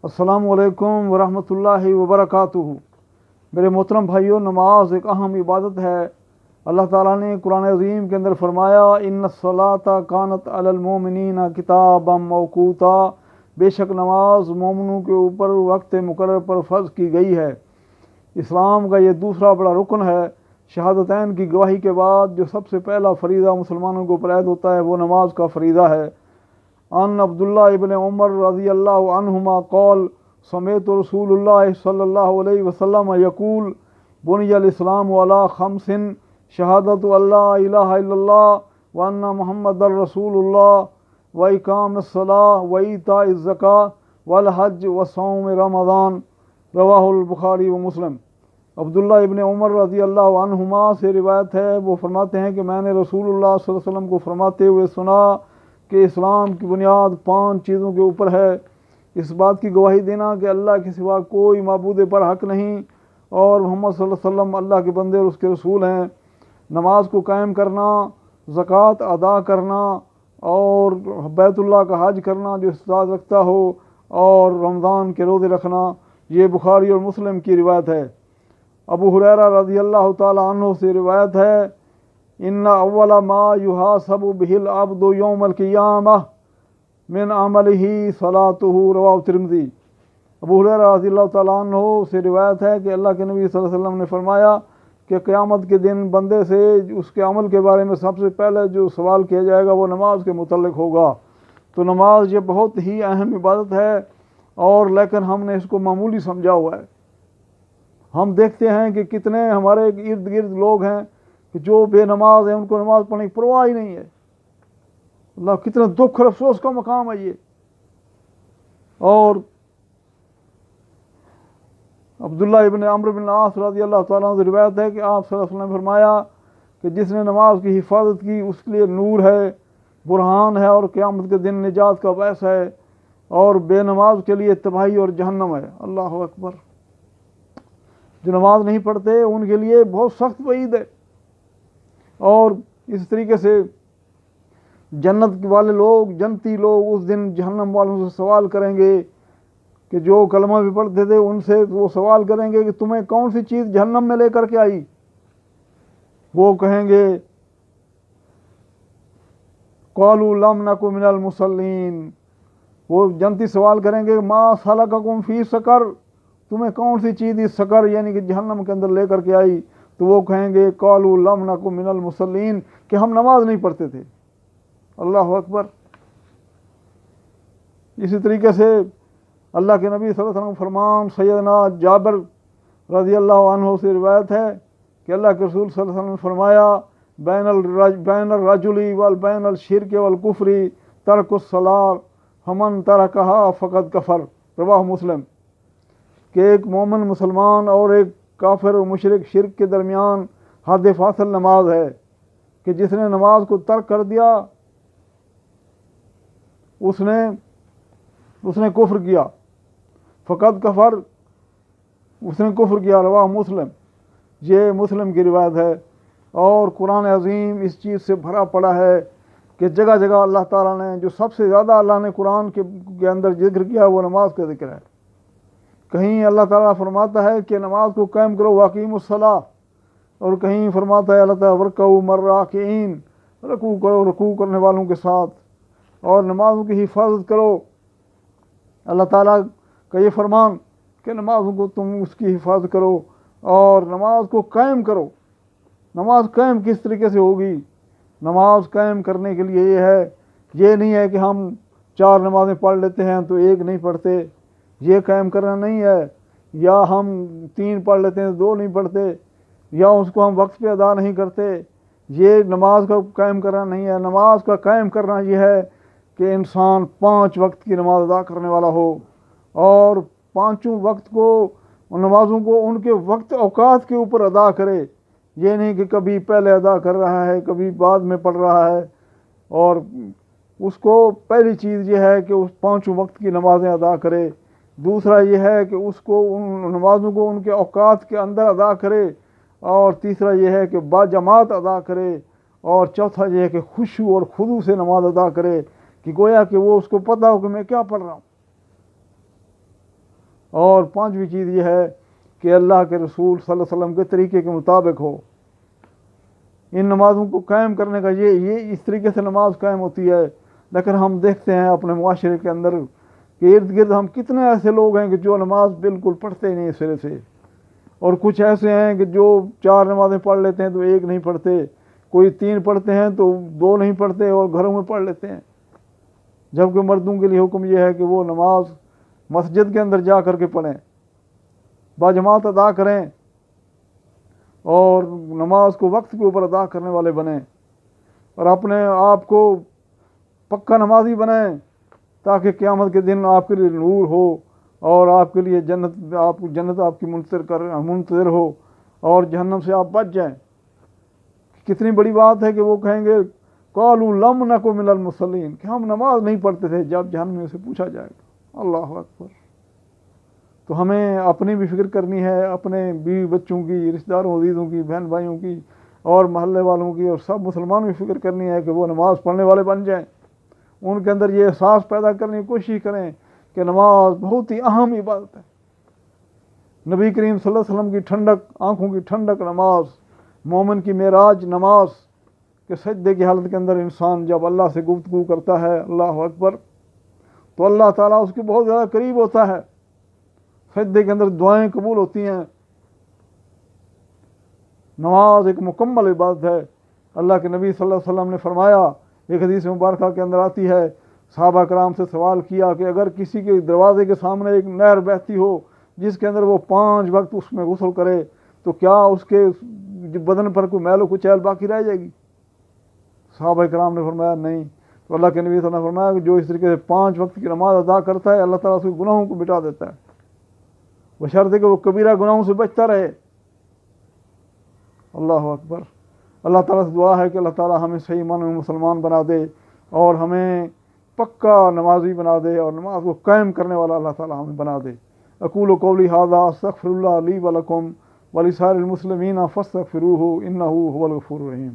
السلام علیکم ورحمۃ اللہ وبرکاتہ۔ میرے محترم بھائیوں، نماز ایک اہم عبادت ہے۔ اللہ تعالیٰ نے قرآن عظیم کے اندر فرمایا، ان الصلاۃ کانت علی المؤمنین کتابا موقوتا، بے شک نماز مومنوں کے اوپر وقت مقرر پر فرض کی گئی ہے۔ اسلام کا یہ دوسرا بڑا رکن ہے۔ شہادتین کی گواہی کے بعد جو سب سے پہلا فریضہ مسلمانوں کے اوپر عائد ہوتا ہے وہ نماز کا فریضہ ہے۔ عن عبداللہ ابن عمر رضی اللہ عنہما قال سمعت رسول اللہ صلی اللہ علیہ وسلم یقول بنی الاسلام علی خمس شہادت اللہ الہ الا اللہ وان محمد رسول اللہ واقام الصلاۃ وایتاء الزکوٰۃ والحج وصوم رمضان، رواہ البخاری و مسلم۔ عبداللہ ابن عمر رضی اللہ عنہما سے روایت ہے، وہ فرماتے ہیں کہ میں نے رسول اللہ صلی اللہ علیہ وسلم کو فرماتے ہوئے سنا کہ اسلام کی بنیاد 5 چیزوں کے اوپر ہے۔ اس بات کی گواہی دینا کہ اللہ کے سوا کوئی معبود پر حق نہیں اور محمد صلی اللہ علیہ وسلم اللہ کے بندے اور اس کے رسول ہیں، نماز کو قائم کرنا، زکوٰۃ ادا کرنا اور بیت اللہ کا حج کرنا جو استطاعت رکھتا ہو، اور رمضان کے روزے رکھنا۔ یہ بخاری اور مسلم کی روایت ہے۔ ابو ہریرہ رضی اللہ تعالی عنہ سے روایت ہے، ان اول ما یحاسب بہ العبد یوم القیامہ من عملہ صلاتہ، رواہ ترمذی۔ ابو ہریرہ رضی اللہ تعالیٰ عنہ سے روایت ہے کہ اللہ کے نبی صلی اللہ علیہ وسلم نے فرمایا کہ قیامت کے دن بندے سے اس کے عمل کے بارے میں سب سے پہلے جو سوال کیا جائے گا وہ نماز کے متعلق ہوگا۔ تو نماز یہ بہت ہی اہم عبادت ہے، اور لیکن ہم نے اس کو معمولی سمجھا ہوا ہے۔ ہم دیکھتے ہیں کہ کتنے ہمارے ارد گرد لوگ ہیں کہ جو بے نماز ہیں، ان کو نماز پڑھنے کی پرواہ ہی نہیں ہے۔ اللہ، کتنا دکھ اور افسوس کا مقام ہے یہ۔ اور عبداللہ ابن عمرو بن العاص رضی اللہ تعالیٰ عنہ سے روایت ہے کہ آپ صلی اللہ علیہ وسلم نے فرمایا کہ جس نے نماز کی حفاظت کی اس کے لیے نور ہے، برہان ہے اور قیامت کے دن نجات کا باعث ہے، اور بے نماز کے لیے تباہی اور جہنم ہے۔ اللہ اکبر۔ جو نماز نہیں پڑھتے ان کے لیے بہت سخت وعید ہے۔ اور اس طریقے سے جنت والے لوگ، جنتی لوگ اس دن جہنم والوں سے سوال کریں گے کہ جو کلمہ بھی پڑھتے تھے ان سے وہ سوال کریں گے کہ تمہیں کون سی چیز جہنم میں لے کر کے آئی؟ وہ کہیں گے قالوا لم نک من المصلین، وہ جنتی سوال کریں گے ما سلککم فی سقر، تمہیں کون سی چیز اس سقر یعنی کہ جہنم کے اندر لے کر کے آئی؟ تو وہ کہیں گے قالوا لم نک من المصلین، کہ ہم نماز نہیں پڑھتے تھے۔ اللہ اکبر۔ اسی طریقے سے اللہ کے نبی صلی اللہ علیہ وسلم فرمان سیدنا جابر رضی اللہ عنہ سے روایت ہے کہ اللہ کے رسول صلی اللہ علیہ وسلم نے فرمایا بین الرجل بین الشرک والکفر ترک الصلاۃ فمن ترکہا فقد کفر، رواہ مسلم۔ کہ ایک مومن مسلمان اور ایک کافر و مشرک شرک کے درمیان حد فاصل نماز ہے، کہ جس نے نماز کو ترک کر دیا اس نے کفر کیا، فقط کفر، اس نے کفر کیا، رواہ مسلم۔ یہ مسلم کی روایت ہے۔ اور قرآن عظیم اس چیز سے بھرا پڑا ہے کہ جگہ جگہ اللہ تعالیٰ نے جو سب سے زیادہ اللہ نے قرآن کے اندر ذکر کیا وہ نماز کا ذکر ہے۔ کہیں اللہ تعالیٰ فرماتا ہے کہ نماز کو قائم کرو واقیموا الصلاۃ، اور کہیں فرماتا ہے اللہ تعالیٰ ورکعوا مع الراکعین، رکوع کرو رکوع کرنے والوں کے ساتھ، اور نمازوں کی حفاظت کرو۔ اللہ تعالیٰ کا یہ فرمان کہ نمازوں کو تم اس کی حفاظت کرو اور نماز کو قائم کرو۔ نماز قائم کس طریقے سے ہوگی؟ نماز قائم کرنے کے لیے یہ نہیں ہے کہ ہم 4 نمازیں پڑھ لیتے ہیں تو 1 نہیں پڑھتے، یہ قائم کرنا نہیں ہے، یا ہم 3 پڑھ لیتے ہیں 2 نہیں پڑھتے، یا اس کو ہم وقت پہ ادا نہیں کرتے، یہ نماز کا قائم کرنا نہیں ہے۔ نماز کا قائم کرنا یہ ہے کہ انسان 5 وقت کی نماز ادا کرنے والا ہو، اور 5 وقت کو نمازوں کو ان کے وقت اوقات کے اوپر ادا کرے۔ یہ نہیں کہ کبھی پہلے ادا کر رہا ہے کبھی بعد میں پڑھ رہا ہے۔ اور اس کو پہلی چیز یہ ہے کہ اس 5 وقت کی نمازیں ادا کرے، دوسرا یہ ہے کہ اس کو ان نمازوں کو ان کے اوقات کے اندر ادا کرے، اور تیسرا یہ ہے کہ باجماعت ادا کرے، اور چوتھا یہ ہے کہ خشوع اور خضوع سے نماز ادا کرے، کہ گویا کہ وہ اس کو پتہ ہو کہ میں کیا پڑھ رہا ہوں۔ اور پانچویں چیز یہ ہے کہ اللہ کے رسول صلی اللہ علیہ وسلم کے طریقے کے مطابق ہو۔ ان نمازوں کو قائم کرنے کا یہ اس طریقے سے نماز قائم ہوتی ہے۔ لیکن ہم دیکھتے ہیں اپنے معاشرے کے اندر کہ ارد گرد ہم کتنے ایسے لوگ ہیں کہ جو نماز بالکل پڑھتے ہی نہیں سرے سے، اور کچھ ایسے ہیں کہ جو 4 نمازیں پڑھ لیتے ہیں تو 1 نہیں پڑھتے، کوئی 3 پڑھتے ہیں تو 2 نہیں پڑھتے اور گھروں میں پڑھ لیتے ہیں۔ جبکہ مردوں کے لیے حکم یہ ہے کہ وہ نماز مسجد کے اندر جا کر کے پڑھیں، باجماعت ادا کریں، اور نماز کو وقت کے اوپر ادا کرنے والے بنیں، اور اپنے آپ کو پکا نمازی بنیں، تاکہ قیامت کے دن آپ کے لیے نور ہو اور آپ کے لیے جنت آپ کی منتظر ہو، اور جہنم سے آپ بچ جائیں۔ کتنی بڑی بات ہے کہ وہ کہیں گے قالوا لم نک من المصلین، کہ ہم نماز نہیں پڑھتے تھے، جب جہنم سے پوچھا جائے گا۔ اللہ اکبر۔ تو ہمیں اپنی بھی فکر کرنی ہے، اپنے بیوی بچوں کی، رشتہ داروں عزیزوں کی، بہن بھائیوں کی، اور محلے والوں کی، اور سب مسلمانوں کی فکر کرنی ہے کہ وہ نماز پڑھنے والے بن جائیں۔ ان کے اندر یہ احساس پیدا کرنے کی کوشش کریں کہ نماز بہت ہی اہم عبادت ہے۔ نبی کریم صلی اللہ علیہ وسلم کی ٹھنڈک، آنکھوں کی ٹھنڈک نماز، مومن کی معراج نماز، کہ سجدے کی حالت کے اندر انسان جب اللہ سے گفتگو کرتا ہے، اللہ اکبر، تو اللہ تعالیٰ اس کے بہت زیادہ قریب ہوتا ہے۔ سجدے کے اندر دعائیں قبول ہوتی ہیں۔ نماز ایک مکمل عبادت ہے۔ اللہ کے نبی صلی اللہ علیہ وسلم نے فرمایا، ایک حدیث مبارکہ کے اندر آتی ہے، صحابہ کرام سے سوال کیا کہ اگر کسی کے دروازے کے سامنے ایک نہر بہتی ہو جس کے اندر وہ 5 وقت اس میں غسل کرے، تو کیا اس کے بدن پر کوئی میل و کچیل باقی رہ جائے گی؟ صحابہ کرام نے فرمایا نہیں۔ تو اللہ کے نبی صلی اللہ علیہ وسلم نے فرمایا کہ جو اس طریقے سے 5 وقت کی نماز ادا کرتا ہے، اللہ تعالیٰ اس کے گناہوں کو مٹا دیتا ہے، بشرطے کہ وہ کبیرہ گناہوں سے بچتا رہے۔ اللہ اکبر۔ اللہ تعالیٰ سے دعا ہے کہ اللہ تعالیٰ ہمیں صحیح معنی میں مسلمان بنا دے، اور ہمیں پکا نمازی بنا دے، اور نماز کو قائم کرنے والا اللہ تعالیٰ ہمیں بنا دے۔ اقول قولی ھذا استغفر اللہ لی ولکم ولسائر المسلمین فاستغفروہ انہ ھو الغفور الرحیم۔